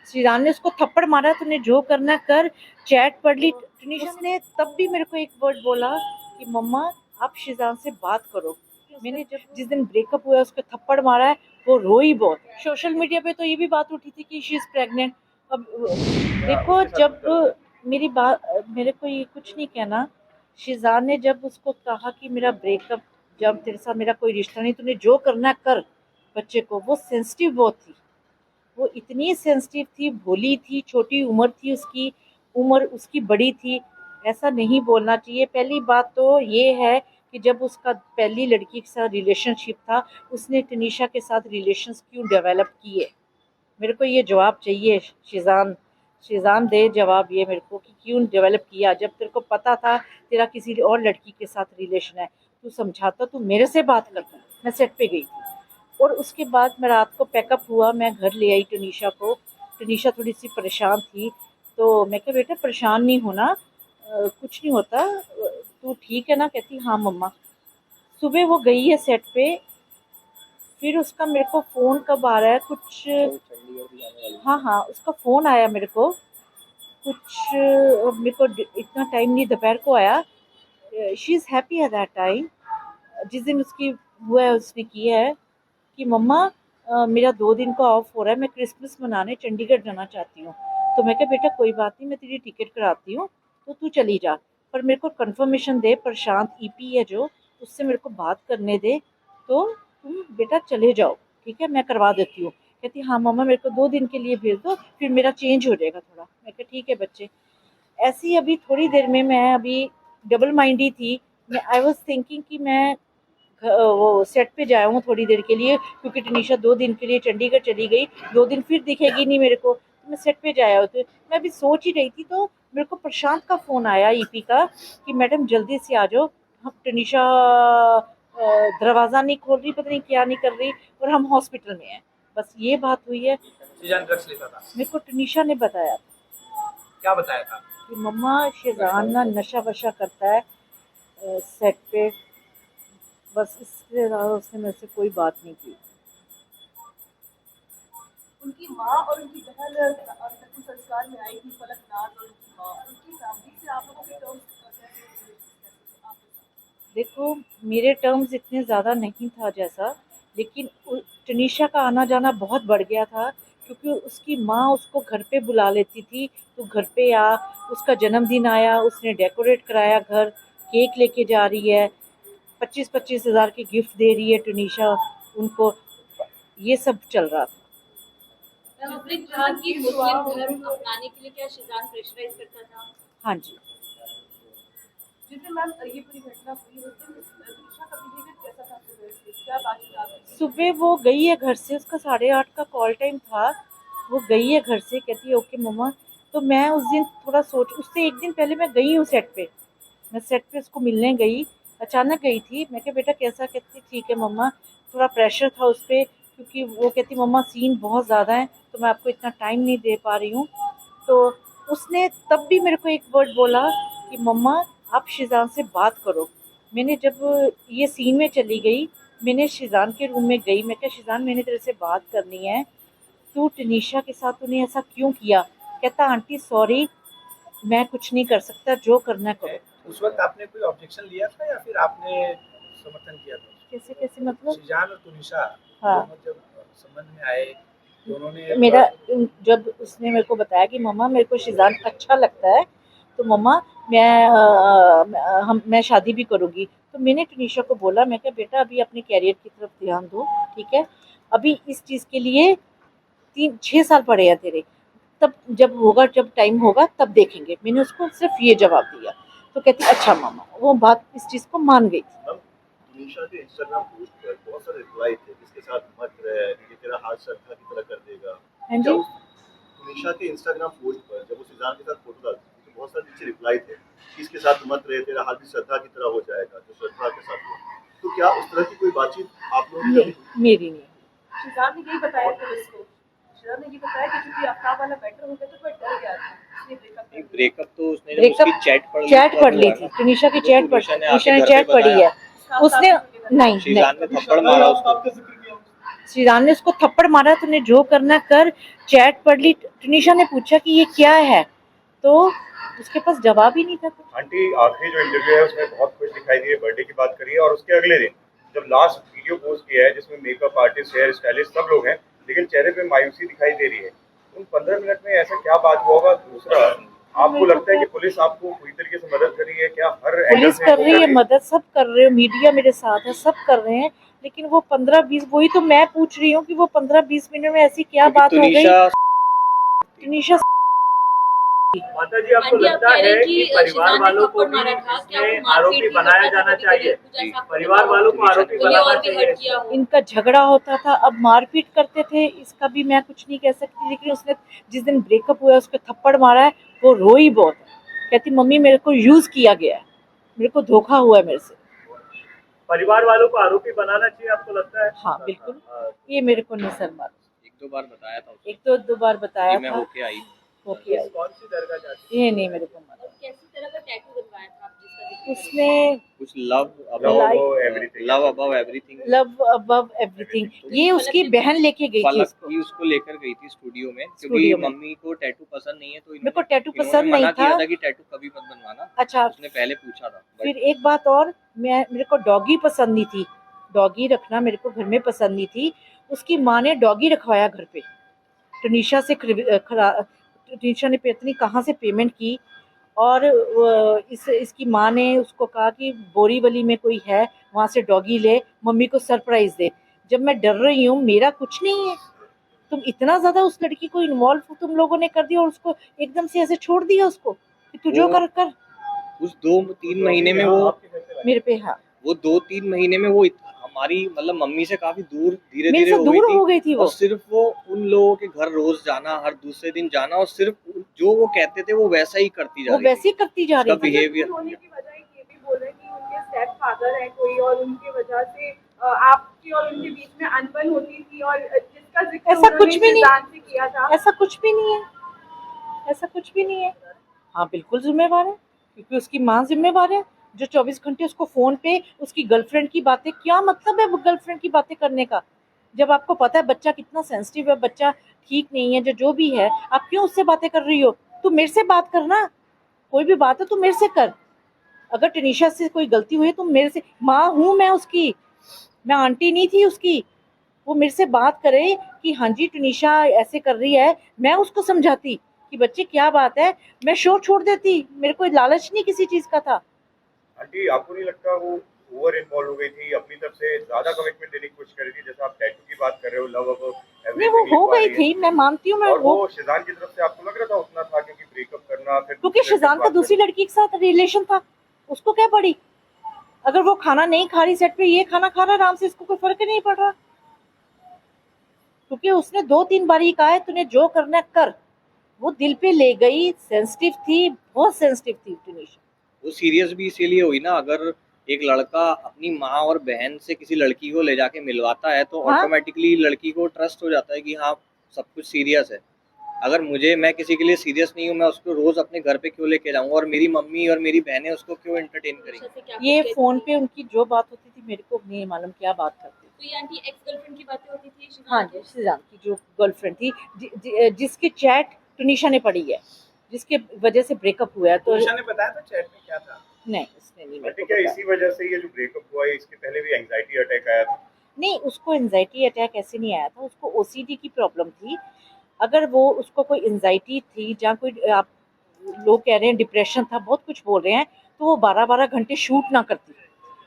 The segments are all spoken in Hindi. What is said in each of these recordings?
श्रीजान ने उसको थप्पड़ मारा, तूने जो करना कर, चैट पढ़ ली। टुनीशा ने तब भी मेरे को एक वर्ड बोला कि मम्मा आप श्रीजान से बात करो। मैंने जब जिस दिन ब्रेकअप हुआ उसको थप्पड़ मारा है, वो रोई बहुत। सोशल मीडिया पे तो ये भी बात उठी थी कि शी इज प्रेग्नेंट। अब देखो, जब मेरी बात, मेरे को ये कुछ नहीं कहना। शिजान ने जब उसको कहा कि मेरा ब्रेकअप, जब तेरे साथ मेरा कोई रिश्ता नहीं, तूने जो करना कर बच्चे को, वो सेंसिटिव बहुत थी। वो इतनी सेंसिटिव थी, भोली थी, छोटी उम्र थी उसकी, उम्र उसकी बड़ी थी। ऐसा नहीं बोलना चाहिए। पहली बात तो ये है कि जब उसका पहली लड़की के साथ रिलेशनशिप था, उसने तनीषा के साथ रिलेशंस क्यों डेवलप किए? मेरे को ये जवाब चाहिए। शिजान, शिजान दे जवाब ये मेरे को कि क्यों डेवलप किया, जब तेरे को पता था तेरा किसी और लड़की के साथ रिलेशन है। तू समझाता, तू मेरे से बात करता। मैं सेट पे गई थी और उसके बाद मैं रात को पैकअप हुआ, मैं घर ले आई टनीशा को। टनीशा थोड़ी सी परेशान थी, तो मैं कहा बेटा परेशान नहीं होना, कुछ नहीं होता, तू ठीक है ना? कहती हाँ मम्मा। सुबह वो गई है सेट पे, फिर उसका मेरे को फ़ोन कब आ रहा है कुछ, हाँ हाँ उसका फ़ोन आया मेरे को कुछ, मेरे को इतना टाइम नहीं, दोपहर को आया। She is happy at that time. जिस दिन उसकी हुआ है उसने किया है कि मम्मा मेरा 2 दिन का ऑफ हो रहा है, मैं क्रिसमस मनाने चंडीगढ़ जाना चाहती हूँ। तो मैं कहा बेटा कोई बात नहीं, मैं तेरी टिकट कराती हूँ, तो तू चली जा, पर मेरे को कंफर्मेशन दे, प्रशांत ईपी है जो, उससे मेरे को बात करने दे, तो तुम बेटा चले जाओ, ठीक है, मैं करवा देती हूँ। कहती हाँ मम्मा मेरे को 2 दिन के लिए भेज दो, फिर मेरा चेंज हो जाएगा थोड़ा। मैं कहा ठीक है बच्चे। ऐसी अभी थोड़ी देर में मैं अभी डबल माइंडी थी। मैं आई वॉज थिंकिंग कि मैं वो सेट पे जाया हूँ थोड़ी देर के लिए, क्योंकि टनीशा 2 दिन के लिए चंडीगढ़ चली गई, 2 दिन फिर दिखेगी नहीं मेरे को, तो मैं सेट पे जाया होती। मैं अभी सोच ही रही थी, तो मेरे को प्रशांत का फ़ोन आया ईपी का कि मैडम जल्दी से आ जाओ, हम टनीशा दरवाज़ा नहीं खोल रही, पता नहीं क्या नहीं कर रही, और हम हॉस्पिटल में हैं। बस ये बात हुई है। ड्रग्स लेता था? मेरे को टनीशा ने बताया। क्या बताया था? कि मम्मा शेजान ना नशा वशा करता है सेट पे, बस इसके अलावा उसने मेरे से कोई बात नहीं की। उनकी माँ और उनकी बहन अंतिम संस्कार में आई थी, फलक नाज और उनकी माँ, उनकी फैमिली से आप लोगों के टर्म्स देखो मेरे टर्म्स इतने ज़्यादा नहीं था जैसा, लेकिन टनीशा का आना जाना बहुत बढ़ गया था, क्योंकि उसकी माँ उसको घर पे बुला लेती थी, तो घर पे आ, उसका जन्मदिन आया, उसने डेकोरेट कराया घर, केक लेके जा रही है, 25-25 हज़ार के गिफ्ट दे रही है टनीशा उनको, ये सब चल रहा था। कि मुस्लिम धर्म अपनाने के लिए क्या शिजान प्रेशराइज करता था? हाँ जी। जिस दिन मैम ये पूरी घटना हुई उस दिन तनीषा का बिहेवियर कैसा था सुबह से? क्या बातचीत आपकी? सुबह वो गई है घर से, उसका 8:30 का कॉल टाइम था, वो गई है घर से, कहती है ओके मम्मा। तो मैं उस दिन थोड़ा सोच, उससे एक दिन पहले मैं गई हूँ सेट पे, मैं सेट पे उसको मिलने गई, अचानक गई थी। मैं कहा बेटा कैसा? कहती ठीक है मम्मा, थोड़ा प्रेशर था उस पर, क्योंकि वो कहती मम्मा सीन बहुत ज़्यादा है, तो मैं आपको इतना टाइम नहीं दे पा रही हूँ। तो उसने तब भी मेरे को एक वर्ड बोला कि मम्मा आप शिजान से बात करो। मैंने जब ये सीन में चली गई, मैंने शिजान के रूम में गई, मैं कहा शिजान मैंने तेरे से बात करनी है, तू टनीशा के साथ तूने ऐसा क्यों किया? कहता आंटी सॉरी, मैं कुछ नहीं कर सकता, जो करना करो। उस वक्त आपने कोई ऑब्जेक्शन लिया था या फिर आपने समर्थन किया था? कैसे कैसे मतलब? शिजान और तुनिशा हाँ, दोनों जब संबंध में आए, दोनों ने मेरा जब उसने मेरे को बताया कि मम्मा मेरे को शिजान अच्छा लगता है, तो मम्मा मैं शादी भी करूँगी, तो मैंने टनीशा को बोला, मैं कहा बेटा अभी अपने कैरियर की तरफ ध्यान दो, ठीक है, अभी इस चीज़ के लिए 3-6 साल पड़े हैं तेरे, तब जब होगा, जब टाइम होगा तब देखेंगे। मैंने उसको सिर्फ ये जवाब दिया, तो कहती अच्छा मामा, वो बात इस चीज़ को मान गई। तुनिशा के इंस्टाग्राम पोस्ट पर बहुत सारे रिप्लाई थे, जिसके साथ मत रहे, ये तेरा हाथ श्रद्धा की तरह कर देगा। हाँ जी। तुनिशा के इंस्टाग्राम पोस्ट पर जब वो सिजान के साथ फोटो डालती थी, तो बहुत सारे नीचे रिप्लाई थे, इसके साथ मत रहे, तेरा हाथ भी श्रद्धा की तरह हो जाएगा, जो श्रद्धा के साथ हुआ। तो क्या उस तरह की कोई बातचीत आप लोगों की? मेरी नहीं। शिजान ने यही बताया पुलिस को, शिजान ने ये बताया कि चूंकि आफ्ताब वाला बेटर हो गया तो कोई डर गया था, इसलिए ब्रेकअप तो उसने जब उसकी चैट पढ़ ली थी, टनीशा की चैट टनीशा ने चैट पढ़ी है, उसने नहीं शिजान ने थप्पड़ मारा उसको। शिजान ने उसको थप्पड़ मारा, तूने जो करना कर, चैट पढ़ ली। टुनिशा ने पूछा कि ये क्या है, तो उसके पास जवाब ही नहीं था कुछ। आंटी आखिरी जो इंटरव्यू है उसमें बहुत खुश दिखाई दी है, बर्थडे की बात करी है, और उसके अगले दिन जब लास्ट वीडियो पोस्ट किया है जिसमें मेकअप आर्टिस्ट, हेयर स्टाइलिस्ट सब लोग हैं, लेकिन चेहरे पे मायूसी दिखाई दे रही है। उन 15 मिनट में ऐसा क्या बात हुआ होगा? दूसरा, आपको लगता है कि पुलिस आपको पूरी तरीके से मदद कर रही है क्या? हर एंगल पुलिस से कर रही है मदद, सब कर रहे हैं, मीडिया मेरे साथ है, सब कर रहे हैं, लेकिन वो 15-20, वही तो मैं पूछ रही हूँ कि वो 15-20 मिनट में ऐसी क्या बात हो गई? टुनिशा माता जी, आपको आंटी, आप लगता कह रहे है हैं कि कि परिवार शिजान ने वालों को थप्पड़ भी मारा था, क्या इसमें वो आरोपी मारपीट भी बनाया करता था जाना कभी चाहिए? कभी? कुछ ऐसा परिवार वालों को आरोपी कोई बनाना और भी चाहिए हट किया हो? इनका झगड़ा होता था, अब मारपीट करते थे, इसका भी मैं कुछ नहीं कह सकती, लेकिन उसने जिस दिन ब्रेकअप हुआ उसको थप्पड़ मारा है, वो रोई बहुत है, कहती मम्मी मेरे को यूज किया गया है, मेरे को धोखा हुआ है मेरे से। परिवार वालों को आरोपी बनाना चाहिए, आपको लगता है? हाँ बिल्कुल, ये मेरे को नहीं सर मालूम। एक दो बार बताया था उसने एक तो 2 बार बताया कि मैं था, होके आई। होके आई, कौन सी दरगाह जाती है? ये नहीं मेरे को मालूम। और कैसी तरह का टैटू बनवाया था आप जिसका जिक्र कर रहे हैं? उसने कुछ love Like- love above everything, love above everything, ये उसकी बहन लेके गई थी फलक उसको। की उसको लेकर गई थी स्टूडियो में, क्योंकि स्टूडियो में। मम्मी को टैटू पसंद नहीं है, तो मेरे को टैटू इन्होंने पसंद नहीं मना किया था। था कि टैटू कभी मत बनवाना। अच्छा, उसने पहले पूछा था फिर एक बात और, मेरे को डॉगी पसंद नहीं थी, डॉगी रखना मेरे को घर में पसंद नहीं थी। उसकी माँ ने डॉगी रखवाया घर पे, टुनिशा से टुनिशा ने पता कहाँ से पेमेंट की, और इसकी माँ ने उसको कहा कि बोरीवली में कोई है, वहाँ से डॉगी ले, मम्मी को सरप्राइज दे। जब मैं डर रही हूँ, मेरा कुछ नहीं है, तुम इतना ज्यादा उस लड़की को इन्वॉल्व तुम लोगों ने कर दिया, और उसको एकदम से ऐसे छोड़ दिया उसको कि तू जो कर कर। उस 2-3 महीने में वो मेरे पे, हाँ, वो 2-3 महीने में वो हमारी मतलब मम्मी से काफी दूर धीरे मेरे धीरे से दूर हो गई थी वो। और सिर्फ वो उन लोगों के घर रोज जाना, हर दूसरे दिन जाना, और सिर्फ जो वो कहते थे वो वैसा ही करती जा वो रही वैसे ही करती जा रही उसका थी। बिहेवियर। दूर होने की वजह ये भी बोल रहे हैं कि उनके स्टेप फादर है कोई, और उनकी वजह से आपकी और उनके बीच में अनबन होती थी, और जिसका जिक्र ऐसा कुछ भी नहीं, शिजान से किया था। ऐसा कुछ भी नहीं है, ऐसा कुछ भी नहीं है। हाँ बिल्कुल जिम्मेवार है, क्योंकि उसकी माँ जिम्मेवार है, जो 24 घंटे उसको फोन पे उसकी गर्लफ्रेंड की बातें, क्या मतलब है गर्लफ्रेंड की बातें करने का, जब आपको पता है बच्चा कितना सेंसिटिव है, बच्चा ठीक नहीं है, जो भी है, आप क्यों उससे बातें कर रही हो? तू मेरे से बात करना, कोई भी बात है तू मेरे से कर। अगर टनिशा से कोई गलती हुई तो मेरे से, माँ हूँ मैं उसकी, मैं आंटी नहीं थी उसकी। वो मेरे से बात करे कि हाँ जी टनिशा ऐसे कर रही है, मैं उसको समझाती कि बच्चे क्या बात है, मैं शो छोड़ देती, मेरे को लालच नहीं किसी चीज का था। आंटी आपको नहीं लगता वो ओवर इन्वॉल्व हो गई थी, अपनी तरफ से ज्यादा कमिटमेंट देने की कोशिश कर रही थी? जैसे आप टैटू की बात कर रहे हो, लव अब नहीं वो हो गई थी, मैं मानती हूँ, मैं और वो, वो शिजान की तरफ से आपको लग रहा था उतना था, क्योंकि ब्रेकअप करना फिर क्योंकि शिजान का दूसरी लड़की के साथ रिलेशन था, उसको क्या पड़ी? अगर वो खाना नहीं खा रही सेट पे, ये खाना खा रहा आराम से, इसको कोई फर्क ही नहीं पड़ रहा, क्योंकि उसने 2-3 बार ही कहा है तूने जो करना है कर। वो दिल पे ले गई, सेंसिटिव थी, बहुत सेंसिटिव थी टुनिशा। वो सीरियस भी इसीलिए हुई ना, अगर एक लड़का अपनी माँ और बहन से किसी लड़की को ले जाके मिलवाता है तो हाँ? ऑटोमेटिकली लड़की को ट्रस्ट हो जाता है कि हाँ सब कुछ सीरियस है। अगर मैं किसी के लिए सीरियस नहीं हूँ, मैं उसको रोज अपने घर पे क्यों लेके जाऊंगा, और मेरी मम्मी और मेरी बहनें उसको क्यों एंटरटेन करेंगी? ये फोन पे उनकी जो बात होती थी मेरे को नहीं मालूम क्या बात करती। तो ये आंटी एक्स गर्लफ्रेंड की बातें होती थी शिजान हाँ जी, शिजान की जो गर्लफ्रेंड थी, जिसकी चैट टुनिशा ने पढ़ी है, जिसके वजह से ब्रेकअप हुआ है। तो टुनिशा ने बताया था चैट में क्या था? नहीं, उसने नहीं मेरे आंटी को क्या बताया। इसी वजह से ये जो ब्रेकअप हुआ है, इसके पहले भी एंजाइटी अटैक आया था? नहीं, उसको एंजाइटी अटैक ऐसे नहीं आया था, उसको ओसीडी की प्रॉब्लम थी। अगर वो उसको कोई एंजाइटी थी, जहाँ कोई आप लोग कह रहे हैं डिप्रेशन था, बहुत कुछ बोल रहे हैं, तो वो 12-12 घंटे शूट ना करती।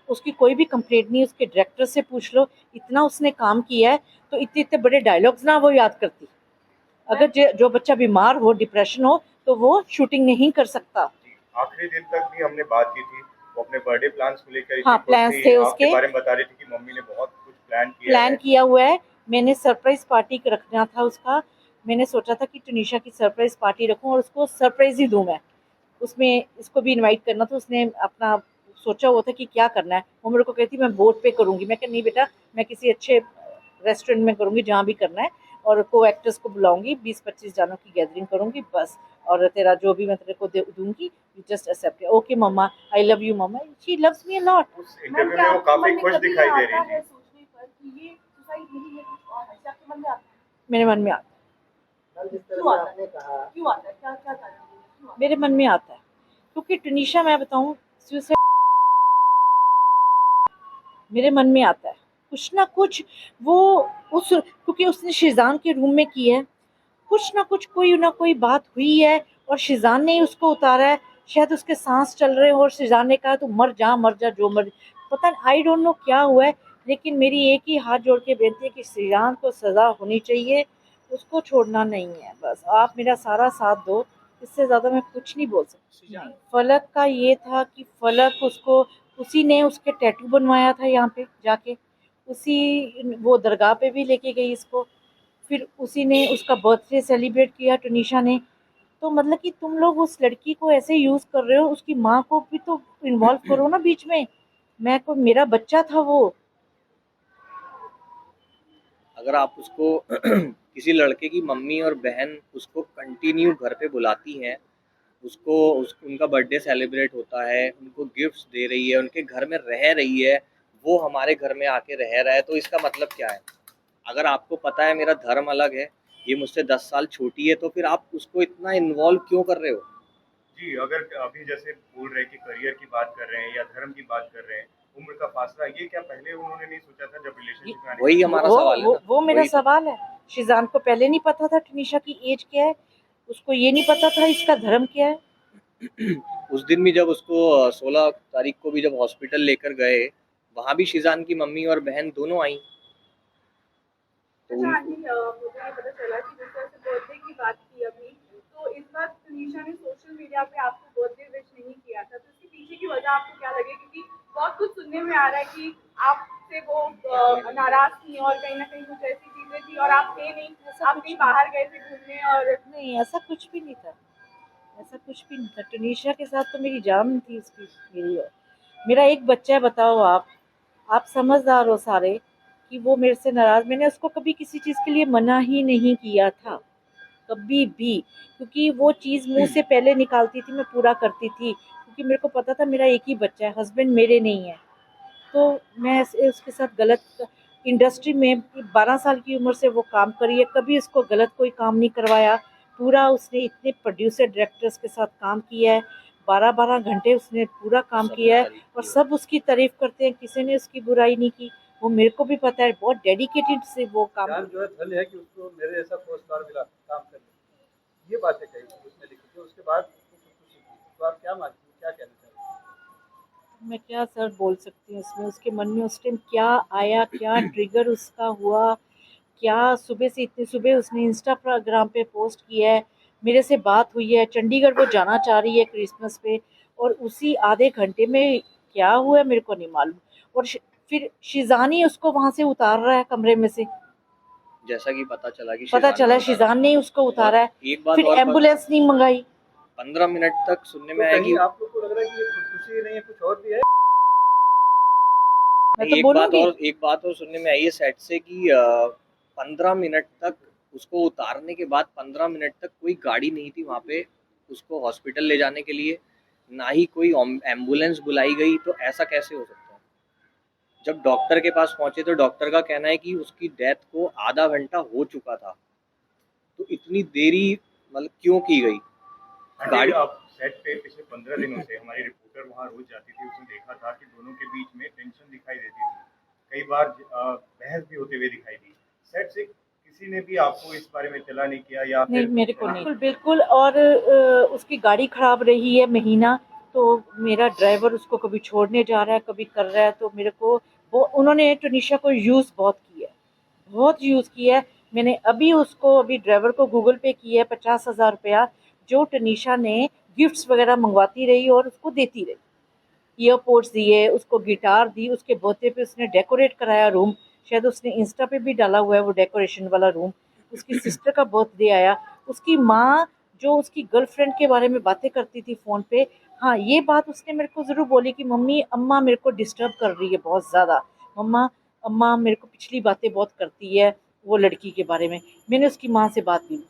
उसकी कोई भी कंप्लेंट नहीं, उसके डायरेक्टर से पूछ लो, इतना उसने काम किया है, तो इतने इतने बड़े डायलॉग्स ना वो याद करती। अगर जो बच्चा बीमार हो, डिप्रेशन हो, तो वो शूटिंग नहीं कर सकता। आखिरी दिन तक भी हमने बात की थी, वो अपने बर्थडे प्लान्स को लेकर हाँ, प्लान्स थे उसके बारे में बता रही थी कि मम्मी ने बहुत कुछ प्लान किया हुआ है। मैंने सरप्राइज पार्टी रखना था उसका, मैंने सोचा था कि टुनिशा की सरप्राइज पार्टी रखूं और उसको सरप्राइज ही दूं मैं, उसमें इसको भी इनवाइट करना था। उसने अपना सोचा हुआ था कि क्या करना है, वो मेरे को कहती मैं बोट पे करूंगी। मैं कहा नहीं बेटा, मैं किसी अच्छे रेस्टोरेंट में करूंगी जहाँ भी करना है, और को एक्टर्स को बुलाऊंगी, 20-25 जनों की गैदरिंग करूंगी बस, और तेरा जो भी मैं तेरे को दूंगी, you just accept. Okay mama, I love you mama, she loves me a lot. उस इंटरव्यू में वो काफी खुश दिखाई दे रही थी। सोचने पर कि ये सुसाइड नहीं है कुछ और है, क्या आपके मन में आता है? मेरे मन में आता है, क्यों आता है? क्यों आता है? क्या क्या कारण है? क्यों आता है? मेरे मन में आता है क्योंकि टुनीशा, मैं बताऊं, सुसाइड मेरे मन में आता है कुछ ना कुछ। वो उस क्योंकि उसने शिजान के रूम में की है, कुछ ना कोई बात हुई है और शिजान ने ही उसको उतारा है। शायद उसके सांस चल रहे हो और शिजान ने कहा तू मर जा जो मर, पता नहीं, आई डोंट नो क्या हुआ है। लेकिन मेरी एक ही हाथ जोड़ के बेनती है कि शिजान को सज़ा होनी चाहिए, उसको छोड़ना नहीं है। बस आप मेरा सारा साथ दो, इससे ज़्यादा मैं कुछ नहीं बोल सकती। नहीं, फलक का ये था कि फलक उसको, उसी ने उसके टैटू बनवाया था यहाँ पे जाके, उसी वो दरगाह पे भी लेके गई इसको, फिर उसी ने उसका बर्थडे सेलिब्रेट किया टुनीशा ने। तो मतलब कि तुम लोग उस लड़की को ऐसे यूज़ कर रहे हो, उसकी माँ को भी तो इन्वॉल्व करो ना बीच में। मैं को मेरा बच्चा था वो। अगर आप उसको किसी लड़के की मम्मी और बहन उसको कंटिन्यू घर पे बुलाती हैं, उनका बर्थडे सेलिब्रेट होता है, उनको गिफ्ट्स दे रही है, उनके घर में रह रही है, वो हमारे घर में आके रह रहा है, तो इसका मतलब क्या है? अगर आपको पता है मेरा धर्म अलग है, ये मुझसे 10 साल छोटी है, तो फिर आप उसको इतना इन्वॉल्व क्यों कर रहे हो? जी, अगर अभी जैसे बोल रहे हैं कि करियर की बात कर रहे हैं या धर्म की बात कर रहे हैं, उम्र का फासला, ये क्या पहले उन्होंने नहीं सोचा था जब रिलेशनशिप में आने वही की हमारा वो सवाल है वो, ना, वो मेरा वही तो। सवाल है। शिजान को पहले नहीं पता था टुनीशा की एज क्या है, उसको ये नहीं पता था इसका धर्म क्या है। उस दिन भी जब उसको 16 तारीख को भी जब हॉस्पिटल लेकर गए, वहाँ भी शिजान की मम्मी और बहन दोनों आई। तो अच्छा उन आंटी, मुझे ये पता चला कि जिस तरह से बर्थडे की बात की अभी, तो इस बार तनीषा ने सोशल मीडिया पे आपको बर्थडे विश नहीं किया था, तो इसके पीछे की वजह आपको क्या लगे? क्योंकि बहुत कुछ सुनने में आ रहा है कि आपसे वो नाराज थी और कहीं ना कहीं कुछ ऐसी चीजें थी और आप थे नहीं, आप कहीं बाहर गए थे घूमने और नहीं, ऐसा कुछ भी नहीं था, ऐसा कुछ भी नहीं था। टुनीशा के साथ तो मेरी जान थी उसकी, मेरी और मेरा एक बच्चा है। बताओ आप समझदार हो सारे कि वो मेरे से नाराज़, मैंने उसको कभी किसी चीज़ के लिए मना ही नहीं किया था, कभी भी। क्योंकि वो चीज़ मुंह से पहले निकालती थी, मैं पूरा करती थी, क्योंकि मेरे को पता था मेरा एक ही बच्चा है, हस्बैंड मेरे नहीं है। तो मैं उसके साथ गलत, इंडस्ट्री में 12 साल की उम्र से वो काम करी है, कभी उसको गलत कोई काम नहीं करवाया। पूरा उसने इतने प्रोड्यूसर डायरेक्टर्स के साथ काम किया है, 12-12 घंटे उसने पूरा काम सबने किया है, तारीफ और की है। सब उसकी तारीफ करते हैं, किसी ने उसकी बुराई नहीं की। वो मेरे को भी पता है, बहुत डेडिकेटेड से वो काम जान जो है धन्य है कि उसको मेरे जैसा पोस्ट कार्ड मिला काम करने की। ये बातें कही थी उसने लिखी थी, उसके बाद उसको खुशी थी। तो आप क्या मानती हैं, क्या कहना चाहते हैं? मैं क्या सर बोल सकती हूँ इसमें, उसके मन में उस टाइम क्या आया, क्या ट्रिगर उसका हुआ, क्या सुबह से इतनी सुबह उसने इंस्टाग्राम पे पोस्ट किया है, मेरे से बात हुई है, चंडीगढ़ वो जाना चाह रही है क्रिसमस पे, और उसी आधे घंटे में क्या हुआ है मेरे को नहीं मालूम। और फिर शिजानी उसको वहाँ से उतार रहा है कमरे में से, जैसा कि पता चला कि पता शिजान चला ने उतारा। शिजान ने उसको उतारा है। और एक बात फिर और एम्बुलेंस नहीं मंगाई। 15 मिनट तक सुनने में तो आया कहीं कि आप लोग को लग रहा है कि ये खुदकुशी नहीं है, कुछ और भी है? मैं नहीं, तो बोलूँगी, एक बात और सुनने में आई है सेट से कि 15 मिनट तक उसको उतारने के बाद 15 मिनट तक कोई गाड़ी नहीं थी वहाँ पे उसको हॉस्पिटल ले जाने के लिए, ना ही कोई एम्बुलेंस बुलाई गई। तो ऐसा कैसे हो सकता है? जब डॉक्टर के पास पहुंचे तो डॉक्टर का कहना है कि उसकी डेथ को आधा घंटा हो चुका था। तो इतनी देरी मतलब क्यों की गई? आंटी, गाड़ी आप सेट पे पिछले 15 दिनों से हमारी रिपोर्टर वहाँ रोज जाती थी, उसने देखा था कि दोनों के बीच में टेंशन दिखाई देती थी, कई बार बहस भी होते हुए दिखाई दी। सेट से किसी ने भी आपको इस बारे में इतला नहीं किया या नहीं, फिर मेरे को नहीं, बिल्कुल बिल्कुल। और उसकी गाड़ी खराब रही है महीना, तो मेरा ड्राइवर उसको कभी छोड़ने जा रहा है, कभी कर रहा है, तो मेरे को वो, उन्होंने टुनीशा को यूज़ बहुत किया है, बहुत यूज़ किया है। मैंने अभी ड्राइवर को गूगल पे किया है 50,000 रुपया, जो टुनीशा ने गिफ्ट्स वगैरह मंगवाती रही और उसको देती रही। ईयरपोड्स दिए, उसको गिटार दी, उसके बर्थडे पे उसने डेकोरेट कराया रूम, शायद उसने इंस्टा पे भी डाला हुआ है वो डेकोरेशन वाला रूम। उसकी सिस्टर का बर्थडे आया, उसकी माँ जो उसकी गर्लफ्रेंड के बारे में बातें करती थी फ़ोन पे, हाँ ये बात उसने मेरे को ज़रूर बोली कि मम्मी अम्मा मेरे को डिस्टर्ब कर रही है बहुत ज़्यादा, मम्मा अम्मा मेरे को पिछली बातें बहुत करती है वो लड़की के बारे में। मैंने उसकी माँ से बात की,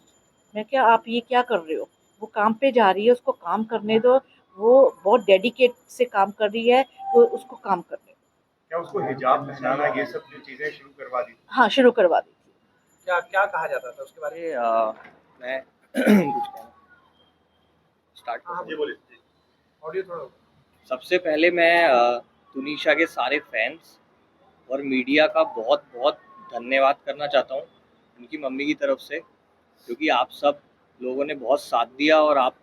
मैं क्या आप ये क्या कर रहे हो, वो काम पे जा रही है, उसको काम करने दो, वो बहुत डेडिकेट से काम कर रही है, तो उसको काम करने दो। क्या उसको हिजाब पहनाना ये सब जो चीजें शुरू करवा दी? हाँ, शुरू करवा दी थी। क्या क्या कहा जाता था उसके बारे में? अरे मैं कुछ कहना स्टार्ट हाँ, जी बोलिए जी। ऑडियो थोड़ा सबसे पहले मैं तुनिशा के सारे फैंस और मीडिया का बहुत बहुत धन्यवाद करना चाहता हूँ उनकी मम्मी की तरफ से, क्योंकि आप सब लोगों ने बहुत साथ दिया और आप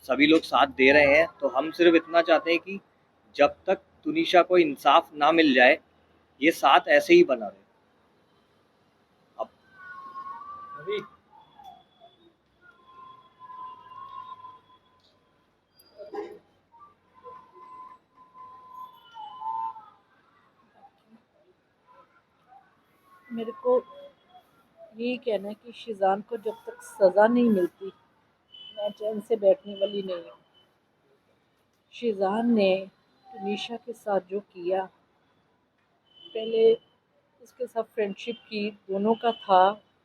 सभी लोग साथ दे रहे हैं। तो हम सिर्फ इतना चाहते हैं कि जब तक तुनिशा को इंसाफ ना मिल जाए ये साथ ऐसे ही बना रहे। अब अभी मेरे को यही कहना है कि शिजान को जब तक सज़ा नहीं मिलती मैं चैन से बैठने वाली नहीं हूँ। शिजान ने तुनिशा के साथ जो किया, पहले उसके साथ फ्रेंडशिप की, दोनों का था,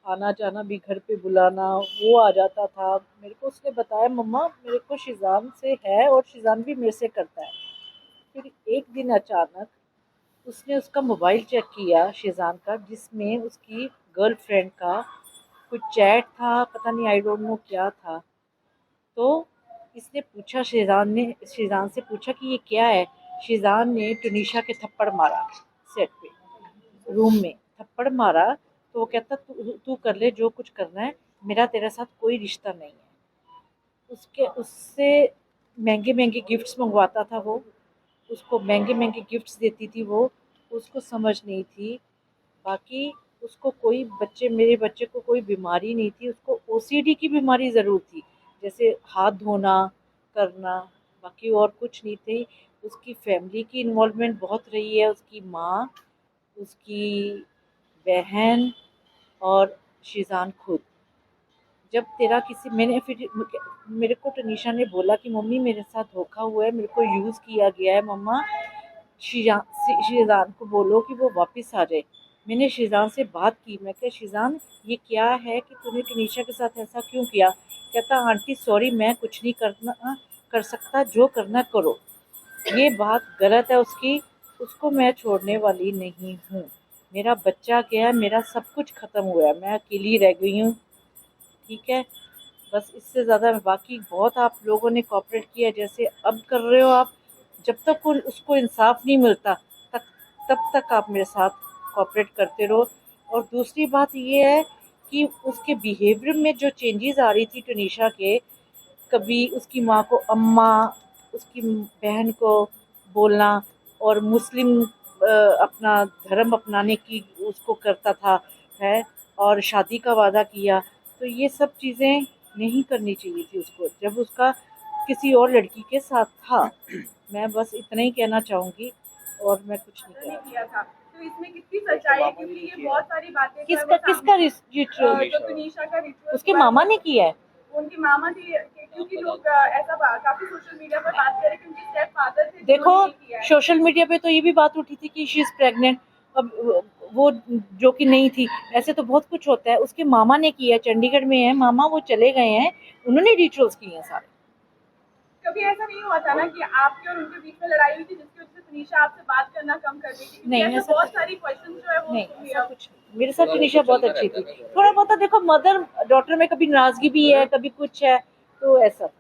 आना जाना भी, घर पे बुलाना, वो आ जाता था। मेरे को उसने बताया मम्मा मेरे को शिजान से है और शिजान भी मेरे से करता है। फिर एक दिन अचानक उसने उसका मोबाइल चेक किया शिजान का, जिसमें उसकी गर्लफ्रेंड का कुछ चैट था, पता नहीं आई डोंट नो क्या था। तो इसने पूछा, शिजान से पूछा कि ये क्या है। शिजान ने तुनिशा के थप्पड़ मारा, सेट पे रूम में थप्पड़ मारा। तो वो कहता तू तू कर ले जो कुछ करना है, मेरा तेरे साथ कोई रिश्ता नहीं है। उससे महंगे महंगे गिफ्ट्स मंगवाता था वो, उसको महंगे महंगे गिफ्ट्स देती थी वो, उसको समझ नहीं थी। बाकी उसको कोई मेरे बच्चे को कोई बीमारी नहीं थी, उसको ओसीडी की बीमारी ज़रूर थी, जैसे हाथ धोना करना, बाकी और कुछ नहीं थी। उसकी फैमिली की इन्वॉल्वमेंट बहुत रही है, उसकी माँ, उसकी बहन और शिजान खुद। जब तेरा किसी मेरे को तनीशा ने बोला कि मम्मी मेरे साथ धोखा हुआ है, मेरे को यूज़ किया गया है मम्मा, शिजान को बोलो कि वो वापस आ जाए। मैंने शिजान से बात की, मैं क्या शिजान ये क्या है कि तूने तनीशा के साथ ऐसा क्यों किया। कहता आंटी सॉरी मैं कुछ नहीं कर सकता, जो करना करो। ये बात गलत है उसकी, उसको मैं छोड़ने वाली नहीं हूँ। मेरा बच्चा गया, मेरा सब कुछ ख़त्म हुआ है, मैं अकेली रह गई हूँ। ठीक है, बस इससे ज़्यादा बाकी बहुत आप लोगों ने कोऑपरेट किया जैसे अब कर रहे हो आप। जब तक उसको इंसाफ नहीं मिलता तब तक आप मेरे साथ कोऑपरेट करते रहो। और दूसरी बात ये है कि उसके बिहेवियर में जो चेंजेस आ रही थी तुनिशा के, कभी उसकी माँ को अम्मा, उसकी बहन को बोलना, और मुस्लिम अपना धर्म अपनाने की उसको करता था है, और शादी का वादा किया। तो ये सब चीज़ें नहीं करनी चाहिए थी उसको जब उसका किसी और लड़की के साथ था। मैं बस इतना ही कहना चाहूँगी और मैं कुछ नहीं नहीं कहना। किया था। तो इसमें कितनी सच्चाई है, क्योंकि ये बहुत सारी बातें जो है वो किसका सामने- रिचुअल? जो तुनिशा का रिचुअल उसके मामा ने किया है। उनकी मामा थी, क्योंकि लोग ऐसा काफी सोशल मीडिया पर बात करें कि उनके स्टेप फादर थे देखो जिन्होंने ये किया है। सोशल मीडिया पे तो ये भी बात उठी थी कि शी इज़ प्रेग्नेंट, अब वो जो कि नहीं थी। ऐसे तो बहुत कुछ होता है, उसके मामा ने किया, चंडीगढ़ में है मामा, वो चले गए हैं, उन्होंने रिचुअल्स किए हैं सारे। कभी ऐसा नहीं हुआ था ना कि आपके और उनके बीच में लड़ाई हुई थी जिसकी वजह से तुनिशा आपसे बात करना कम कर दी थी? नहीं, ऐसे ऐसा बहुत कुछ- सारी क्वेश्चन जो है वो नहीं हुए ऐसा अब। कुछ नहीं। मेरे साथ तुनिशा बहुत अच्छी थी। थोड़ा बहुत देखो मदर डॉटर में कभी नाराजगी भी है, कभी कुछ है, तो ऐसा था।